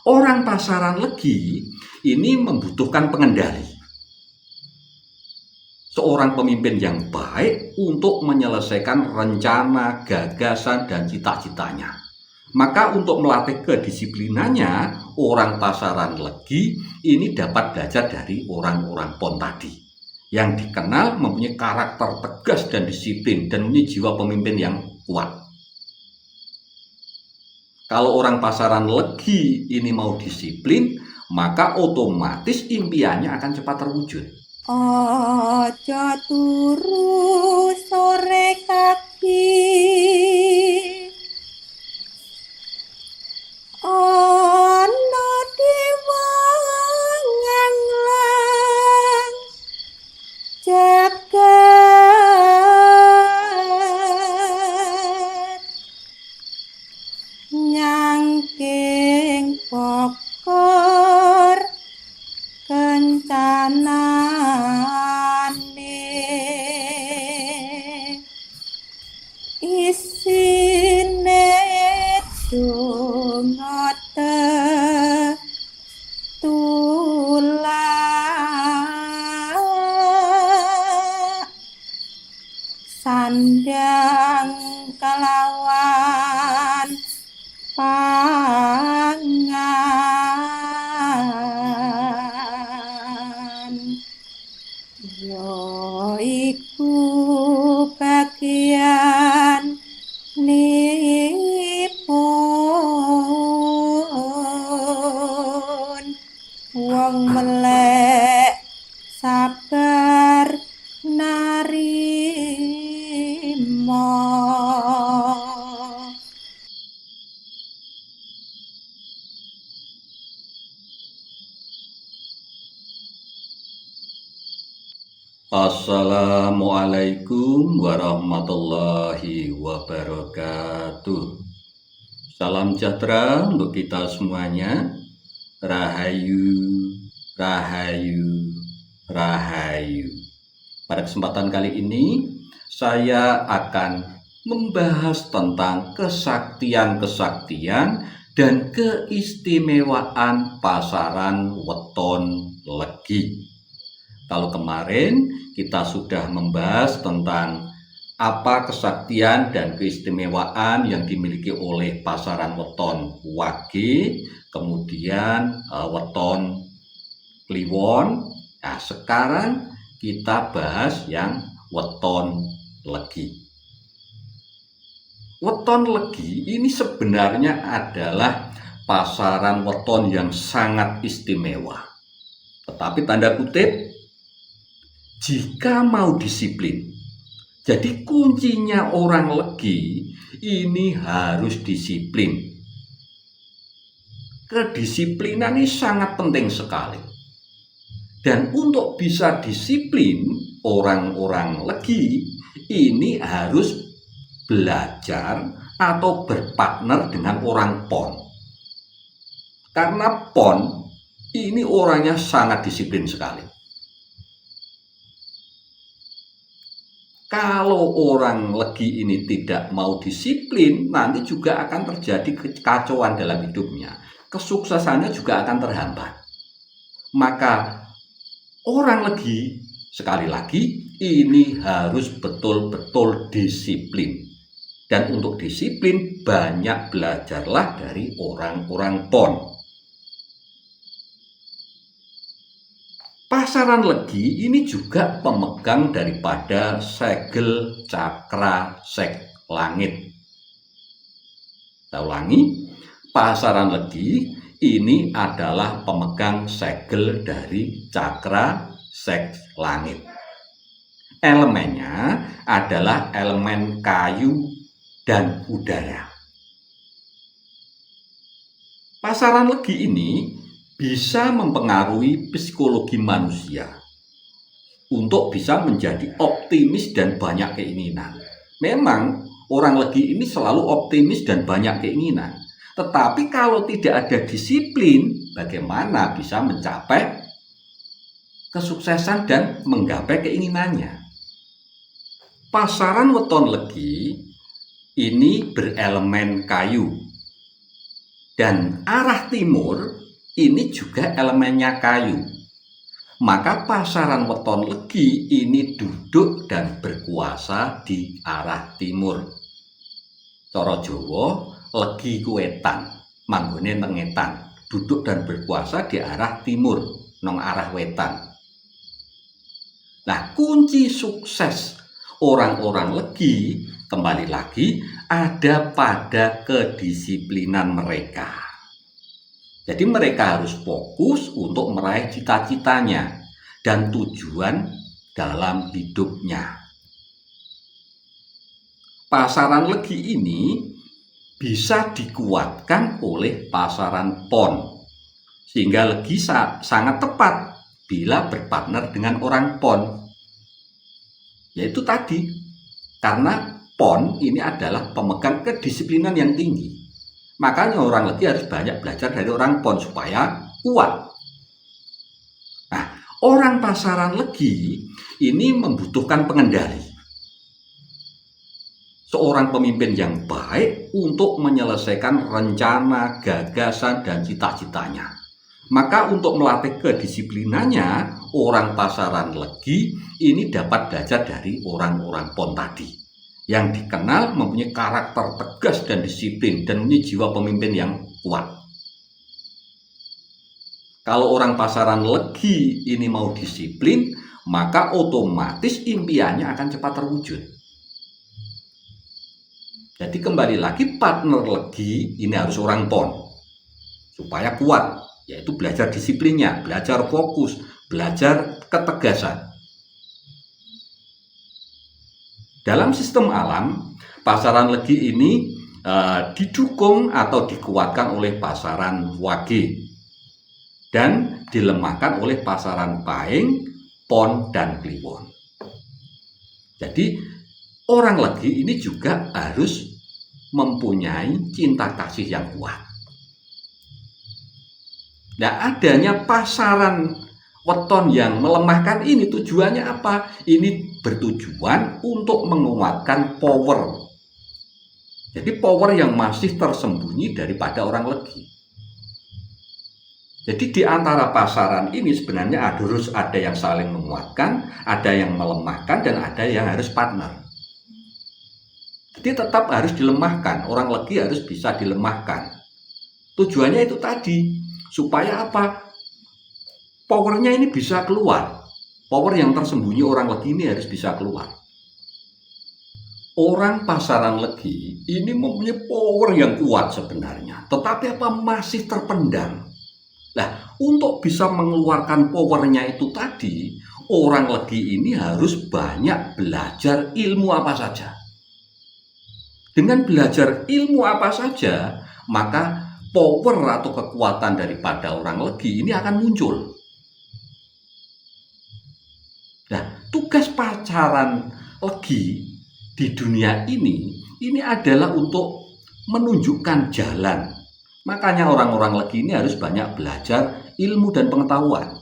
Orang pasaran legi ini membutuhkan pengendali. Seorang pemimpin yang baik untuk menyelesaikan rencana, gagasan, dan cita-citanya. Maka untuk melatih kedisiplinannya, orang pasaran legi ini dapat belajar dari orang-orang PON tadi, yang dikenal mempunyai karakter tegas dan disiplin dan mempunyai jiwa pemimpin yang kuat. Kalau orang pasaran legi ini mau disiplin, maka otomatis impiannya akan cepat terwujud. Ojo turu sore kaki, ono diwangang lang jagat nyangking pokor kencanane isine donga tetulak sandang kelawan pangan ya iku bagian nipun wong melek sabar narima. Assalamualaikum warahmatullahi wabarakatuh. Salam sejahtera untuk kita semuanya. Rahayu, rahayu, rahayu. Pada kesempatan kali ini, saya akan membahas tentang kesaktian-kesaktian dan keistimewaan pasaran weton legi. Kalau kemarin kita sudah membahas tentang apa kesaktian dan keistimewaan yang dimiliki oleh pasaran weton wage, kemudian weton kliwon. Nah, sekarang kita bahas yang weton legi. Weton legi ini sebenarnya adalah pasaran weton yang sangat istimewa. Tetapi tanda kutip, jika mau disiplin. Jadi kuncinya orang legi ini harus disiplin. Kedisiplinan ini sangat penting sekali. Dan untuk bisa disiplin, orang-orang legi ini harus belajar atau berpartner dengan orang PON. Karena PON ini orangnya sangat disiplin sekali. Kalau orang legi ini tidak mau disiplin, nanti juga akan terjadi kekacauan dalam hidupnya. Kesuksesannya juga akan terhambat. Maka orang legi, sekali lagi, ini harus betul-betul disiplin. Dan untuk disiplin, banyak belajarlah dari orang-orang PON. Pasaran legi ini juga pemegang daripada segel cakra sek langit. Saya ulangi, pasaran legi ini adalah pemegang segel dari cakra sek langit. Elemennya adalah elemen kayu dan udara. Pasaran legi ini bisa mempengaruhi psikologi manusia untuk bisa menjadi optimis dan banyak keinginan. Memang orang legi ini selalu optimis dan banyak keinginan. Tetapi kalau tidak ada disiplin, bagaimana bisa mencapai kesuksesan dan menggapai keinginannya? Pasaran weton legi ini berelemen kayu. dan arah timur ini juga elemennya kayu. Maka pasaran weton legi ini duduk dan berkuasa di arah timur. Cara Jawa, legi ku wetan, manggone teng etan, duduk dan berkuasa di arah timur, nang arah wetan. Nah, kunci sukses orang-orang legi kembali lagi ada pada kedisiplinan mereka. Jadi mereka harus fokus untuk meraih cita-citanya dan tujuan dalam hidupnya. Pasaran legi ini bisa dikuatkan oleh pasaran pon, sehingga legi sangat tepat bila berpartner dengan orang pon. Yaitu tadi, karena pon ini adalah pemegang kedisiplinan yang tinggi. Makanya orang legi harus banyak belajar dari orang pon supaya kuat. Nah, orang pasaran legi ini membutuhkan pengendali. Seorang pemimpin yang baik untuk menyelesaikan rencana, gagasan, dan cita-citanya. Maka untuk melatih kedisiplinannya, orang pasaran legi ini dapat belajar dari orang-orang pon tadi, yang dikenal mempunyai karakter tegas dan disiplin dan mempunyai jiwa pemimpin yang kuat. Kalau orang pasaran legi ini mau disiplin, maka otomatis impiannya akan cepat terwujud. Jadi kembali lagi partner legi ini harus orang pon supaya kuat, yaitu belajar disiplinnya, belajar fokus, belajar ketegasan. Dalam sistem alam, pasaran legi ini didukung atau dikuatkan oleh pasaran wage dan dilemahkan oleh pasaran paing, pon, dan kliwon. Jadi orang legi ini juga harus mempunyai cinta kasih yang kuat. Nah, adanya pasaran weton yang melemahkan ini tujuannya apa? Ini bertujuan untuk menguatkan power. Jadi power yang masih tersembunyi daripada orang legi. Jadi di antara pasaran ini sebenarnya harus ada yang saling menguatkan, ada yang melemahkan, dan ada yang harus partner. Jadi tetap harus dilemahkan, orang legi harus bisa dilemahkan. Tujuannya itu tadi, supaya apa? Powernya ini bisa keluar. Power yang tersembunyi orang legi ini harus bisa keluar. Orang pasaran legi ini mempunyai power yang kuat sebenarnya, tetapi apa masih terpendam. Nah, untuk bisa mengeluarkan powernya itu tadi, orang legi ini harus banyak belajar ilmu apa saja. Dengan belajar ilmu apa saja, maka power atau kekuatan daripada orang legi ini akan muncul. Nah, tugas pasaran legi di dunia ini adalah untuk menunjukkan jalan. Makanya orang-orang legi ini harus banyak belajar ilmu dan pengetahuan.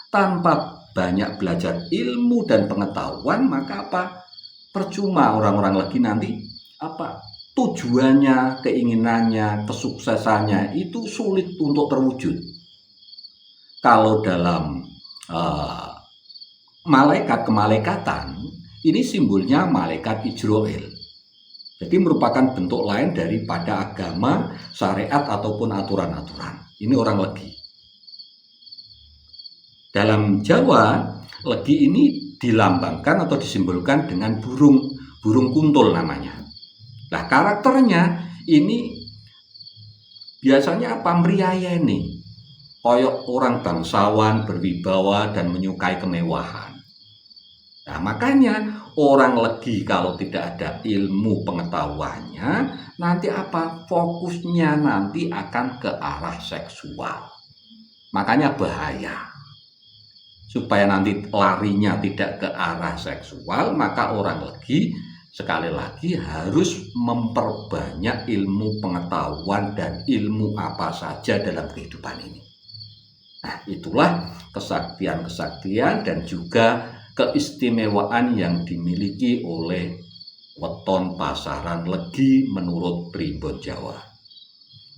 Tanpa banyak belajar ilmu dan pengetahuan, maka apa? Percuma orang-orang legi nanti apa? Tujuannya, keinginannya, kesuksesannya itu sulit untuk terwujud. Kalau dalam malaikat kemalaikatan, ini simbolnya malaikat Ijroil. Jadi merupakan bentuk lain daripada agama, syariat, ataupun aturan-aturan. Ini orang legi. Dalam Jawa, legi ini dilambangkan atau disimbolkan dengan burung kuntul namanya. Nah, karakternya ini biasanya apa? Mriyayani. Koyok orang bangsawan, berwibawa, dan menyukai kemewahan. Nah, makanya orang legi kalau tidak ada ilmu pengetahuannya, nanti apa? Fokusnya nanti akan ke arah seksual. Makanya bahaya. Supaya nanti larinya tidak ke arah seksual, maka orang legi sekali lagi harus memperbanyak ilmu pengetahuan dan ilmu apa saja dalam kehidupan ini. Nah, itulah kesaktian-kesaktian dan juga keistimewaan yang dimiliki oleh weton pasaran legi menurut Primbon Jawa.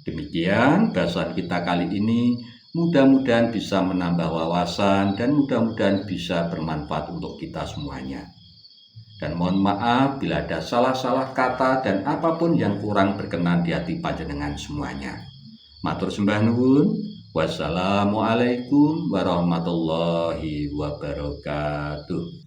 Demikian bahasan kita kali ini, mudah-mudahan bisa menambah wawasan dan mudah-mudahan bisa bermanfaat untuk kita semuanya. Dan mohon maaf bila ada salah-salah kata dan apapun yang kurang berkenan di hati panjenengan semuanya. Matur sembah nuwun. Wassalamualaikum warahmatullahi wabarakatuh.